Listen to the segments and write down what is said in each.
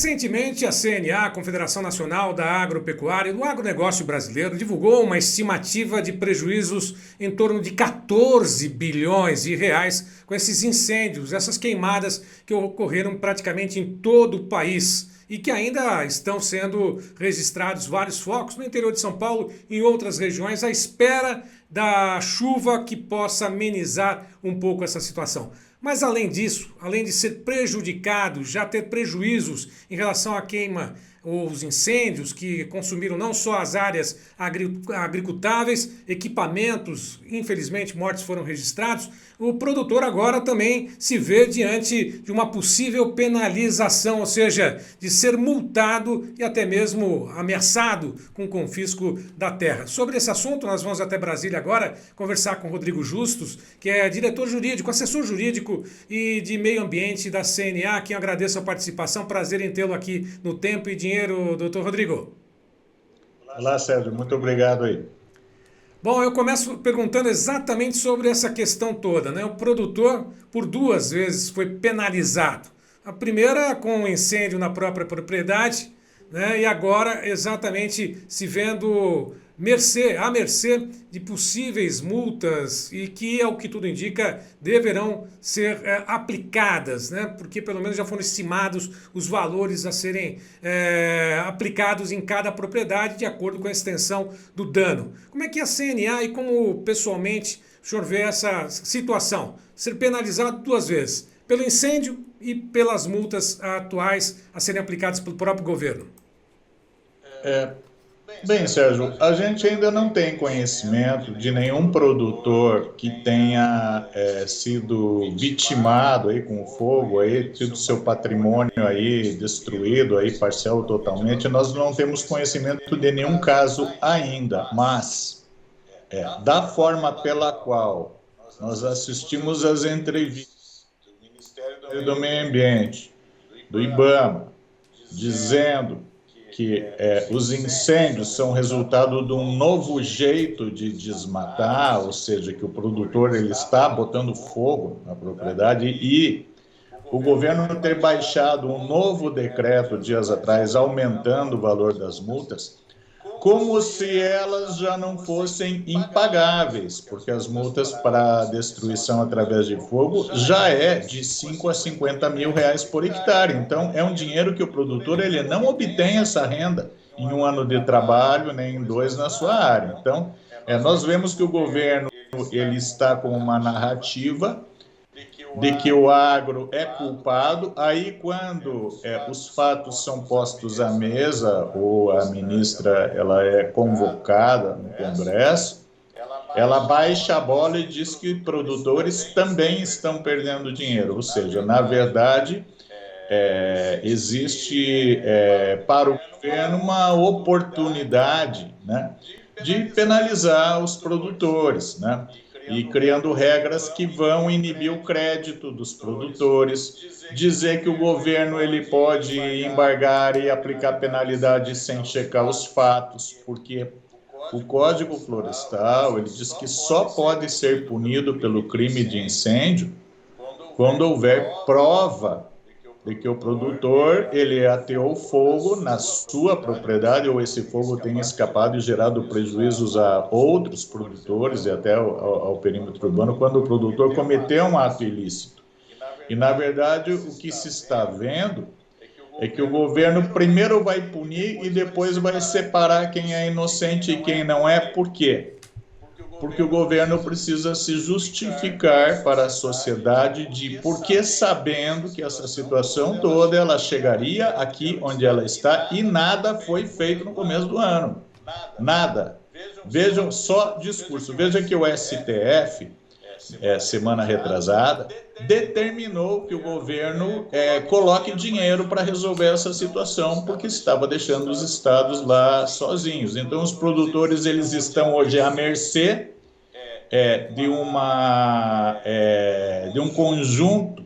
Recentemente, a CNA, Confederação Nacional da Agropecuária e do Agronegócio Brasileiro, divulgou uma estimativa de prejuízos em torno de 14 bilhões de reais com esses incêndios, essas queimadas que ocorreram praticamente em todo o país e que ainda estão sendo registrados vários focos no interior de São Paulo e em outras regiões à espera da chuva que possa amenizar um pouco essa situação. Mas além disso, além de ser prejudicado, já ter prejuízos em relação à queima ou os incêndios que consumiram não só as áreas agricultáveis, equipamentos, infelizmente mortes foram registrados, o produtor agora também se vê diante de uma possível penalização, ou seja, de ser multado e até mesmo ameaçado com o confisco da terra. Sobre esse assunto, nós vamos até Brasília agora conversar com o Rodrigo Justus, que é diretor jurídico, assessor jurídico e de meio ambiente da CNA, a quem eu agradeço a participação, prazer em tê-lo aqui no Tempo e Dinheiro, doutor Rodrigo. Olá, Sérgio, muito obrigado aí. Bom, eu começo perguntando exatamente sobre essa questão toda, né? O produtor, por duas vezes, foi penalizado. A primeira com um incêndio na própria propriedade, né? E agora exatamente se vendo à mercê de possíveis multas e que, ao que tudo indica, deverão ser aplicadas, né? Porque pelo menos já foram estimados os valores a serem aplicados em cada propriedade de acordo com a extensão do dano. Como é que a CNA e como pessoalmente o senhor vê essa situação? Ser penalizado duas vezes, pelo incêndio e pelas multas atuais a serem aplicadas pelo próprio governo. Bem, Sérgio, a gente ainda não tem conhecimento de nenhum produtor que tenha sido vitimado aí com o fogo, aí, tido seu patrimônio aí destruído, aí, parcial ou totalmente. Nós não temos conhecimento de nenhum caso ainda, mas da forma pela qual nós assistimos às entrevistas do Ministério do Meio Ambiente, do IBAMA, dizendo que os incêndios são resultado de um novo jeito de desmatar, ou seja, que o produtor ele está botando fogo na propriedade e o governo ter baixado um novo decreto dias atrás, aumentando o valor das multas, como se elas já não fossem impagáveis, porque as multas para destruição através de fogo já é de 5 a 50 mil reais por hectare. Então, é um dinheiro que o produtor ele não obtém essa renda em um ano de trabalho, nem em dois na sua área. Então, nós vemos que o governo ele está com uma narrativa de que o agro é culpado, aí quando os fatos são postos à mesa, ou a ministra ela é convocada no Congresso, ela baixa a bola e diz que produtores também estão perdendo dinheiro, ou seja, na verdade, existe para o governo uma oportunidade, né, de penalizar os produtores, né? E criando regras que vão inibir o crédito dos produtores, dizer que o governo ele pode embargar e aplicar penalidades sem checar os fatos, porque o Código Florestal ele diz que só pode ser punido pelo crime de incêndio quando houver prova de que o produtor ele ateou fogo na sua propriedade ou esse fogo tenha escapado e gerado prejuízos a outros produtores e até ao perímetro urbano quando o produtor cometeu um ato ilícito. E, na verdade, o que se está vendo é que o governo primeiro vai punir e depois vai separar quem é inocente e quem não é. Por quê? Porque o governo precisa se justificar para a sociedade de por que sabendo que essa situação toda ela chegaria aqui onde ela está e nada foi feito no começo do ano. Nada. Vejam só discurso. Veja que o STF, semana retrasada, determinou que o governo coloque dinheiro para resolver essa situação porque estava deixando os estados lá sozinhos. Então, os produtores eles estão hoje à mercê de um conjunto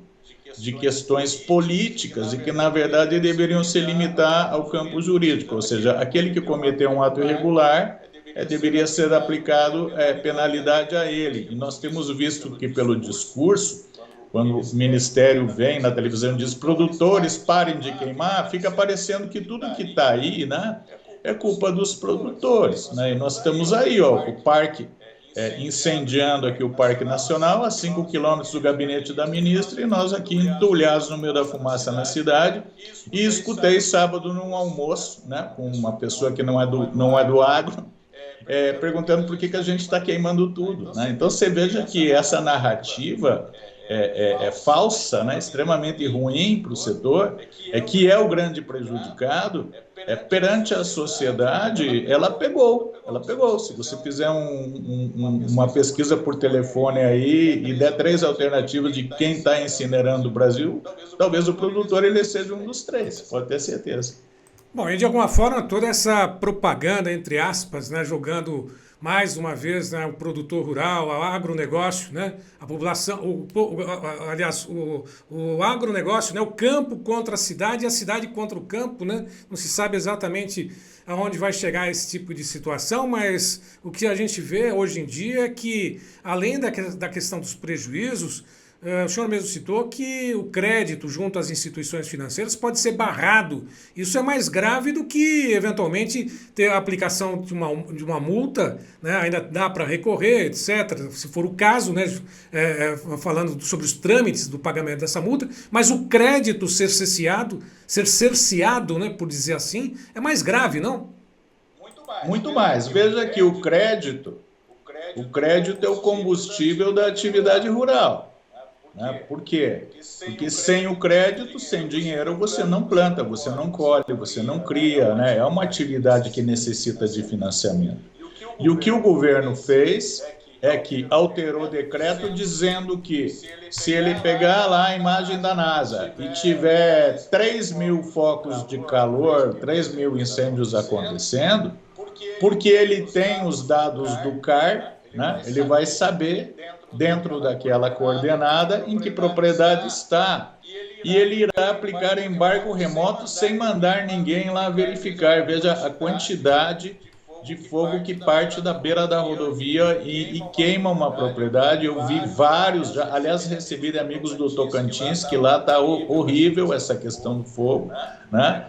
de questões políticas e que, na verdade, deveriam se limitar ao campo jurídico, ou seja, aquele que cometeu um ato irregular deveria ser aplicado penalidade a ele. E nós temos visto que, pelo discurso, quando o Ministério vem na televisão e diz produtores parem de queimar, fica parecendo que tudo que está aí, né, é culpa dos produtores, né? E nós estamos aí, ó, o parque incendiando aqui o Parque Nacional, a 5 quilômetros do gabinete da ministra, e nós aqui entulhados no meio da fumaça na cidade. E escutei sábado num almoço, né, com uma pessoa que não é do agro, perguntando por que a gente está queimando tudo, né? Então você veja que essa narrativa é falsa, né? Extremamente ruim para o setor, que é o grande prejudicado, perante a sociedade, ela pegou. Se você fizer uma pesquisa por telefone aí e der 3 alternativas de quem está incinerando o Brasil, talvez o produtor ele seja um dos 3, pode ter certeza. Bom, e de alguma forma toda essa propaganda, entre aspas, né, jogando mais uma vez, né, o produtor rural, o agronegócio, né, a população, aliás, o agronegócio, né, o campo contra a cidade e a cidade contra o campo, né, não se sabe exatamente aonde vai chegar esse tipo de situação, mas o que a gente vê hoje em dia é que, além da questão dos prejuízos, o senhor mesmo citou que o crédito junto às instituições financeiras pode ser barrado. Isso é mais grave do que, eventualmente, ter a aplicação de uma multa, né? Ainda dá para recorrer, etc., se for o caso, né? Falando sobre os trâmites do pagamento dessa multa, mas o crédito ser cerceado, né, por dizer assim, é mais grave, não? Muito mais. Veja que o crédito é o combustível da atividade rural. Né? Por quê? Porque sem o crédito, sem dinheiro, você não planta, você não colhe, você não cria, né? É uma atividade que necessita de financiamento. E o que o governo fez é que alterou o decreto dizendo que se ele pegar lá a imagem da NASA e tiver 3.000 focos de calor, 3.000 incêndios acontecendo, porque ele tem os dados do CAR, né? Ele vai saber dentro daquela coordenada em que propriedade está. E ele irá aplicar embargo remoto sem mandar ninguém lá verificar. Veja a quantidade de fogo que parte da beira da rodovia e queima uma propriedade. Eu vi vários, já, aliás, recebi de amigos do Tocantins, que lá está horrível essa questão do fogo, né?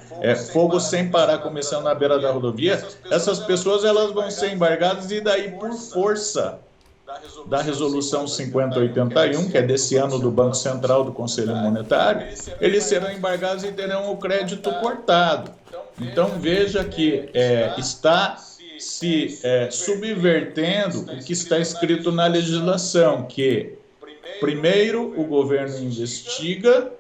Fogo sem parar, começando na beira da rodovia. Essas pessoas elas vão ser embargadas e daí, por força da resolução 5081, que é desse ano do Banco Central, do Conselho Monetário, eles serão embargados e terão o crédito cortado. Então veja que está se subvertendo o que está escrito na legislação, que primeiro o governo investiga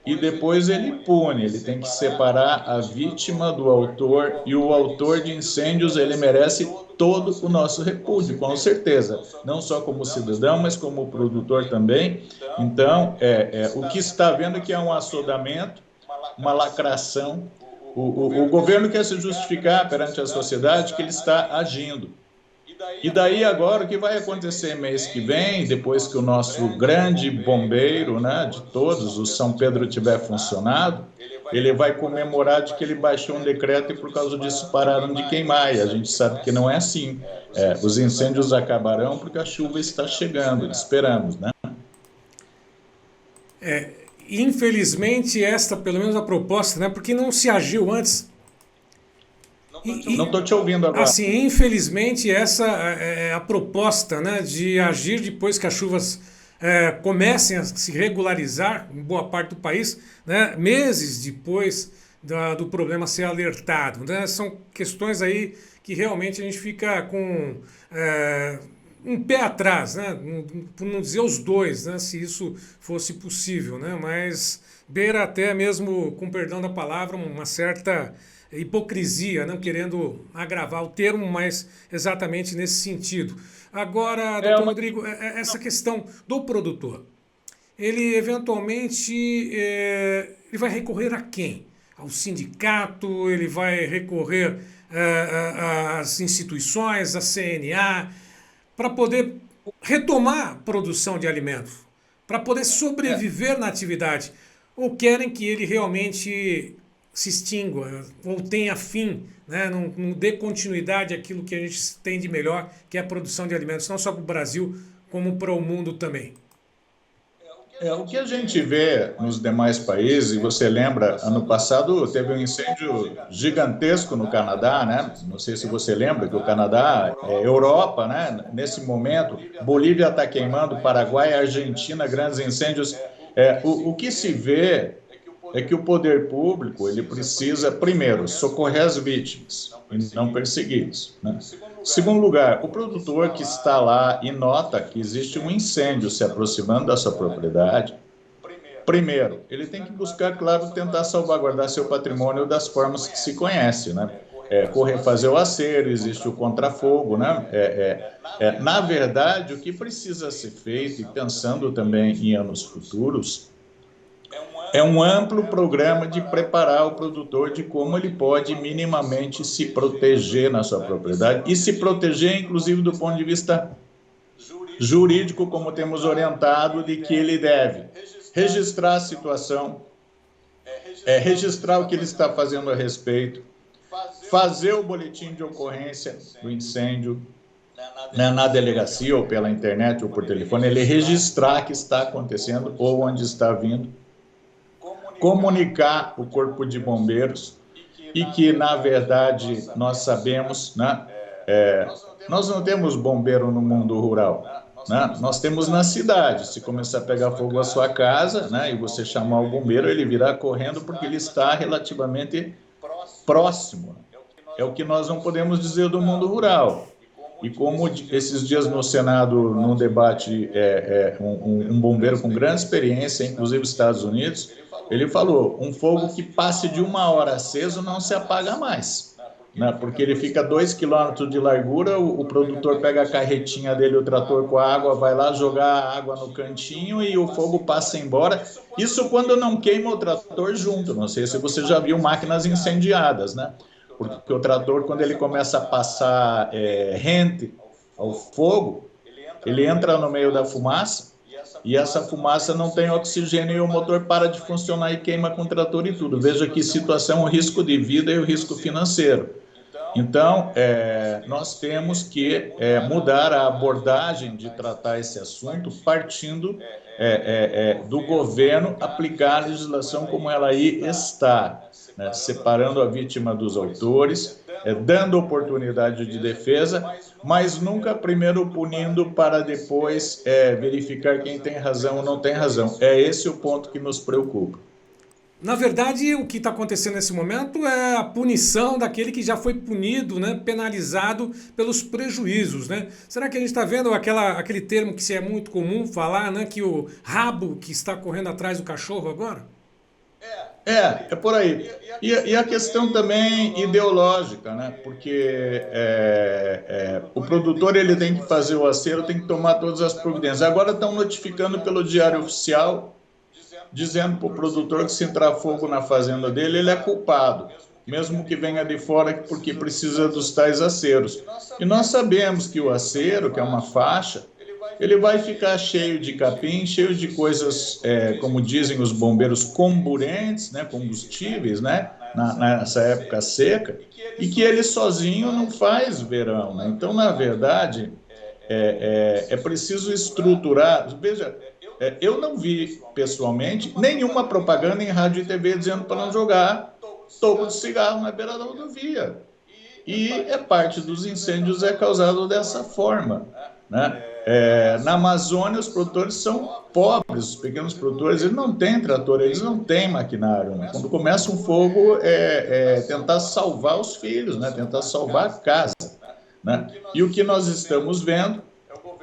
e depois ele pune. Ele tem que separar a vítima do autor, e o autor de incêndios ele merece todo o nosso repúdio, com certeza, não só como cidadão, mas como produtor também. Então, o que está vendo que é um assodamento, uma lacração. O governo quer se justificar perante a sociedade que ele está agindo. E daí agora o que vai acontecer mês que vem, depois que o nosso grande bombeiro, né, de todos, o São Pedro, tiver funcionado, ele vai comemorar de que ele baixou um decreto e por causa disso pararam de queimar. E a gente sabe que não é assim. Os incêndios acabarão porque a chuva está chegando, esperamos, né? Infelizmente, pelo menos a proposta, né, porque não se agiu antes. Não estou te ouvindo agora. Assim, infelizmente, essa é a proposta, né, de agir depois que as chuvas comecem a se regularizar em boa parte do país, né, meses depois do problema ser alertado. Né? São questões aí que realmente a gente fica com um pé atrás, né, por não dizer os dois, né, se isso fosse possível, né, mas beira até mesmo, com perdão da palavra, uma certa hipocrisia, não querendo agravar o termo, mas exatamente nesse sentido. Agora, doutor Rodrigo, essa questão do produtor, ele eventualmente ele vai recorrer a quem? Ao sindicato, ele vai recorrer às instituições, à CNA, para poder retomar a produção de alimentos, para poder sobreviver na atividade, ou querem que ele realmente se extingua ou tenha fim, né? Não dê continuidade àquilo que a gente tem de melhor, que é a produção de alimentos, não só para o Brasil, como para o mundo também. O que a gente vê nos demais países, e você lembra, ano passado teve um incêndio gigantesco no Canadá, né? Não sei se você lembra que o Canadá é Europa, né? Nesse momento, Bolívia está queimando, Paraguai, Argentina, grandes incêndios. O que se vê é que o poder público ele precisa, primeiro, socorrer as vítimas e não persegui-los, né? Segundo lugar, o produtor que está lá e nota que existe um incêndio se aproximando da sua propriedade, primeiro, ele tem que buscar, claro, tentar salvaguardar seu patrimônio das formas que se conhece, né? Fazer o acero, existe o contrafogo, né? Na verdade, o que precisa ser feito, e pensando também em anos futuros, é um amplo programa de preparar o produtor de como ele pode minimamente se proteger na sua propriedade e se proteger, inclusive, do ponto de vista jurídico, como temos orientado, de que ele deve registrar a situação, registrar o que ele está fazendo a respeito, fazer o boletim de ocorrência do incêndio, né, na delegacia ou pela internet ou por telefone, ele registrar que está acontecendo ou onde está vindo, comunicar o corpo de bombeiros e que, na verdade, nós sabemos, né, nós não temos bombeiro no mundo rural, né? Nós temos na cidade. Se começar a pegar fogo a sua casa, né, e você chamar o bombeiro, ele virá correndo porque ele está relativamente próximo. É o que nós não podemos dizer do mundo rural. E como esses dias no Senado, num debate, um bombeiro com grande experiência, inclusive Estados Unidos, ele falou, um fogo que passe de 1 hora aceso não se apaga mais, né? Porque ele fica 2 quilômetros de largura, o produtor pega a carretinha dele, o trator com a água, vai lá jogar a água no cantinho e o fogo passa embora. Isso quando não queima o trator junto, não sei se você já viu máquinas incendiadas, né? Porque o trator, quando ele começa a passar rente ao fogo, ele entra no meio da fumaça e essa fumaça não tem oxigênio e o motor para de funcionar e queima com o trator e tudo. Veja que situação, o risco de vida e o risco financeiro. Então, nós temos que mudar a abordagem de tratar esse assunto partindo do governo aplicar a legislação como ela aí está, né, separando a vítima dos autores, dando oportunidade de defesa, mas nunca primeiro punindo para depois verificar quem tem razão ou não tem razão. É esse o ponto que nos preocupa. Na verdade, o que está acontecendo nesse momento é a punição daquele que já foi punido, né, penalizado pelos prejuízos, né? Será que a gente está vendo aquele termo que é muito comum falar, né, que o rabo que está correndo atrás do cachorro agora? É por aí. E a questão também ideológica, né? Porque o produtor ele tem que fazer o acero, tem que tomar todas as providências. Agora estão notificando pelo Diário Oficial, dizendo para o produtor que se entrar fogo na fazenda dele, ele é culpado, mesmo que venha de fora porque precisa dos tais aceros. E nós sabemos que o acero, que é uma faixa, ele vai ficar cheio de capim, cheio de coisas, como dizem os bombeiros, comburentes, né, combustíveis, né, nessa época seca, e que ele sozinho não faz verão, né? Então, na verdade, é preciso estruturar. Veja, eu não vi, pessoalmente, nenhuma propaganda em rádio e TV dizendo para não jogar toco de cigarro na beira da rodovia. E parte dos incêndios é causado dessa forma, né? Na Amazônia, os produtores são pobres, os pequenos produtores, eles não têm trator, eles não têm maquinário, né? Quando começa um fogo, tentar salvar os filhos, né? Tentar salvar a casa, né? E o que nós estamos vendo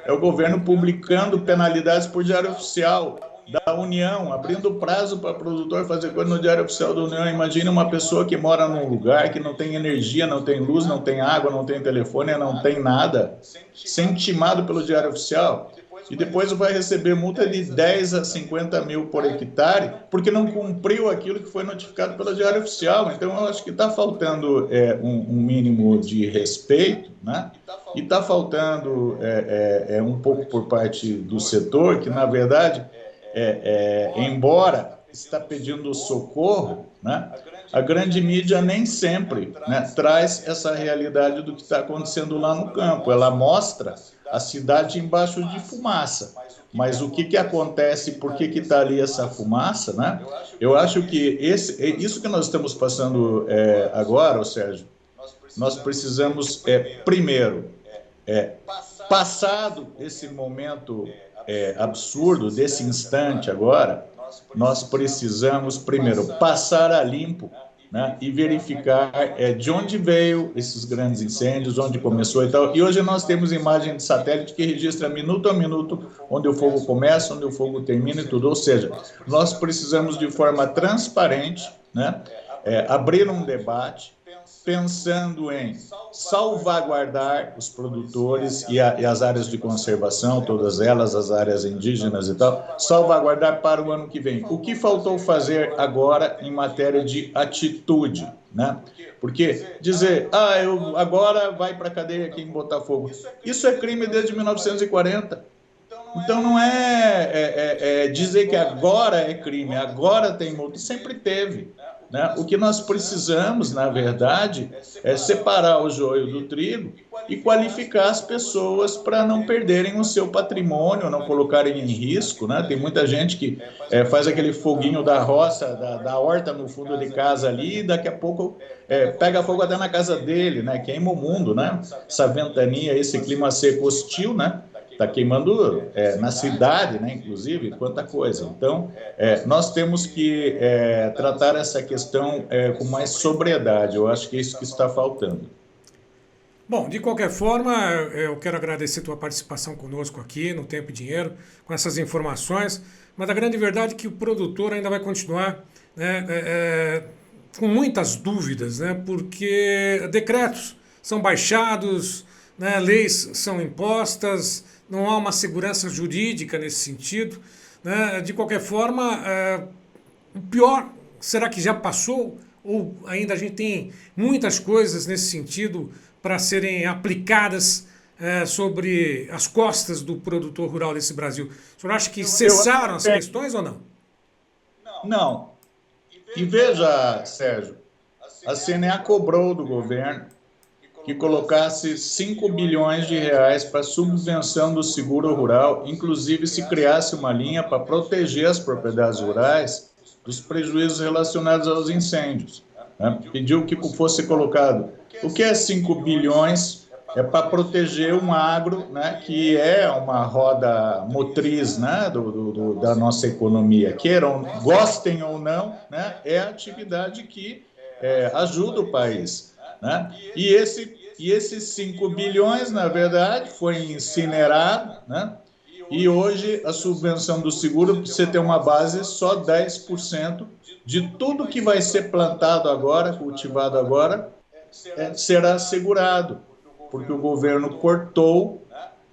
é o governo publicando penalidades por Diário Oficial da União, abrindo prazo para o produtor fazer coisa no Diário Oficial da União. Imagine uma pessoa que mora num lugar que não tem energia, não tem luz, não tem água, não tem telefone, não tem nada, ser intimado pelo Diário Oficial e depois vai receber multa de 10 a 50 mil por hectare porque não cumpriu aquilo que foi notificado pelo Diário Oficial. Então, eu acho que está faltando um mínimo de respeito, né? E está faltando um pouco por parte do setor, que, na verdade, embora está pedindo socorro, né, a grande mídia nem sempre, né, traz essa realidade do que está acontecendo lá no campo. Ela mostra a cidade embaixo de fumaça, mas o que acontece, por que está ali essa fumaça, né? Eu acho que isso que nós estamos passando agora, Sérgio, nós precisamos, primeiro, passado esse momento absurdo, desse instante agora, nós precisamos, primeiro, passar a limpo, né, e verificar de onde veio esses grandes incêndios, onde começou e tal. E hoje nós temos imagem de satélite que registra minuto a minuto onde o fogo começa, onde o fogo termina e tudo. Ou seja, nós precisamos de forma transparente, né, abrir um debate pensando em salvaguardar os produtores e as áreas de conservação, todas elas, as áreas indígenas e tal, salvaguardar para o ano que vem. O que faltou fazer agora em matéria de atitude, né? Porque dizer, agora vai para a cadeia quem botar fogo, isso é crime desde 1940. Então não dizer que agora é crime, agora tem multa, sempre teve. Né? O que nós precisamos, na verdade, é separar o joio do trigo e qualificar as pessoas para não perderem o seu patrimônio, não colocarem em risco. Né? Tem muita gente que faz aquele foguinho da roça, da horta no fundo de casa ali, e daqui a pouco pega fogo até na casa dele, né? Queima o mundo, né? Essa ventania, esse clima seco hostil, né? Está queimando na cidade, né, inclusive, quanta coisa. Então, nós temos que tratar essa questão com mais sobriedade. Eu acho que é isso que está faltando. Bom, de qualquer forma, eu quero agradecer a tua participação conosco aqui no Tempo e Dinheiro, com essas informações, mas a grande verdade é que o produtor ainda vai continuar, né, com muitas dúvidas, né, porque decretos são baixados, né, leis são impostas, não há uma segurança jurídica nesse sentido, né? De qualquer forma, o pior, será que já passou? Ou ainda a gente tem muitas coisas nesse sentido para serem aplicadas sobre as costas do produtor rural desse Brasil? O senhor acha que cessaram as questões ou não? Não. E veja, Sérgio, a CNA cobrou do governo que colocasse 5 bilhões de reais para subvenção do seguro rural, inclusive se criasse uma linha para proteger as propriedades rurais dos prejuízos relacionados aos incêndios. Né? Pediu que fosse colocado. O que é 5 bilhões? É para proteger um agro, né, que é uma roda motriz, né, da nossa economia. Queiram, gostem ou não, né, é a atividade que ajuda o país. Né? E esses 5 bilhões, na verdade, foi incinerado, né? E hoje a subvenção do seguro, para você ter uma base, só 10% de tudo que vai ser plantado agora, cultivado agora, será assegurado, porque o governo cortou,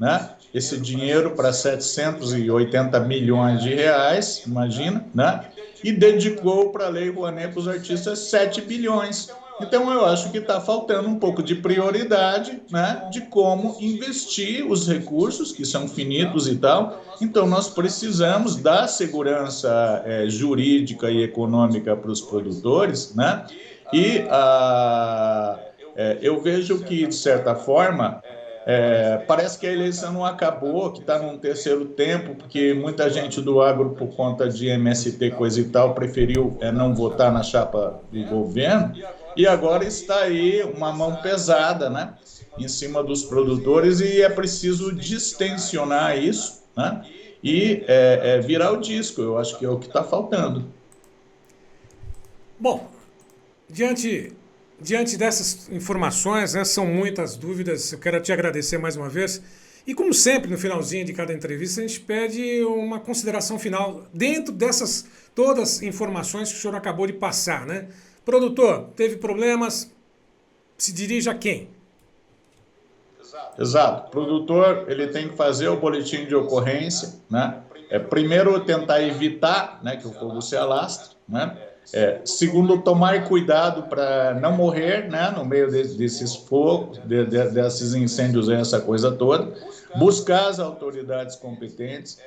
né, esse dinheiro para 780 milhões de reais, imagina, né? E dedicou para a Lei Rouanet para os artistas 7 bilhões. Então, eu acho que está faltando um pouco de prioridade, né, de como investir os recursos, que são finitos e tal. Então, nós precisamos dar segurança jurídica e econômica para os produtores, né? E eu vejo que, de certa forma, parece que a eleição não acabou, que está num terceiro tempo, porque muita gente do agro, por conta de MST, coisa e tal, preferiu não votar na chapa do governo. E agora está aí uma mão pesada, né, em cima dos produtores, e é preciso distensionar isso, né, e virar o disco. Eu acho que é o que está faltando. Bom, diante dessas informações, né, são muitas dúvidas, eu quero te agradecer mais uma vez. E como sempre, no finalzinho de cada entrevista, a gente pede uma consideração final dentro dessas todas as informações que o senhor acabou de passar, né? Produtor, teve problemas, se dirige a quem? Exato. O produtor, ele tem que fazer o boletim de ocorrência, né? Primeiro, tentar evitar, né, que o fogo se alastre, né? Segundo, tomar cuidado para não morrer, né, no meio desses fogos, desses incêndios, essa coisa toda. Buscar as autoridades competentes.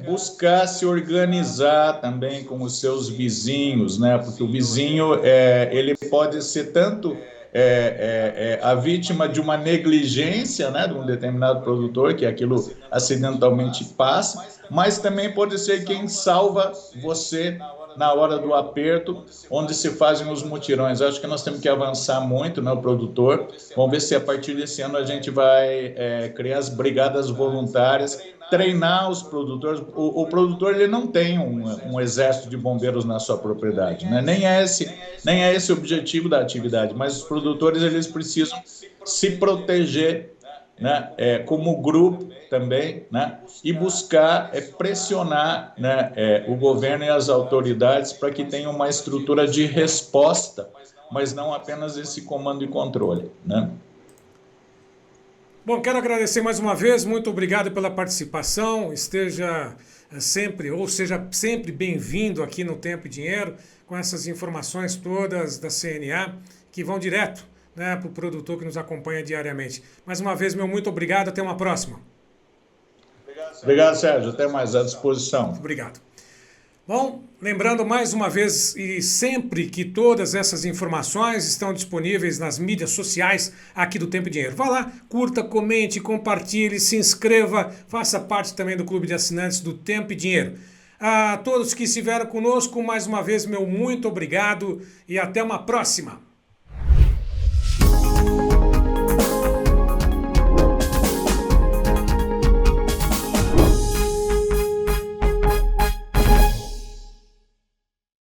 Buscar se organizar também com os seus vizinhos, né? Porque o vizinho ele pode ser tanto a vítima de uma negligência, né, de um determinado produtor, que aquilo acidentalmente passa, mas também pode ser quem salva você na hora do aperto, onde se fazem os mutirões. Acho que nós temos que avançar muito, né, o produtor. Vamos ver se a partir desse ano a gente vai criar as brigadas voluntárias, treinar os produtores. O produtor ele não tem um exército de bombeiros na sua propriedade, né? Nem é esse o objetivo da atividade, mas os produtores eles precisam se proteger, né, como grupo também, né, e buscar pressionar, né, o governo e as autoridades para que tenham uma estrutura de resposta, mas não apenas esse comando e controle, né? Bom, quero agradecer mais uma vez, muito obrigado pela participação, esteja sempre, ou seja sempre bem-vindo aqui no Tempo e Dinheiro, com essas informações todas da CNA, que vão direto, né, para o produtor que nos acompanha diariamente. Mais uma vez, meu muito obrigado, até uma próxima. Obrigado, Sérgio, até mais à disposição. Muito obrigado. Bom, lembrando mais uma vez e sempre que todas essas informações estão disponíveis nas mídias sociais aqui do Tempo e Dinheiro. Vá lá, curta, comente, compartilhe, se inscreva, faça parte também do clube de assinantes do Tempo e Dinheiro. A todos que estiveram conosco, mais uma vez, meu muito obrigado e até uma próxima.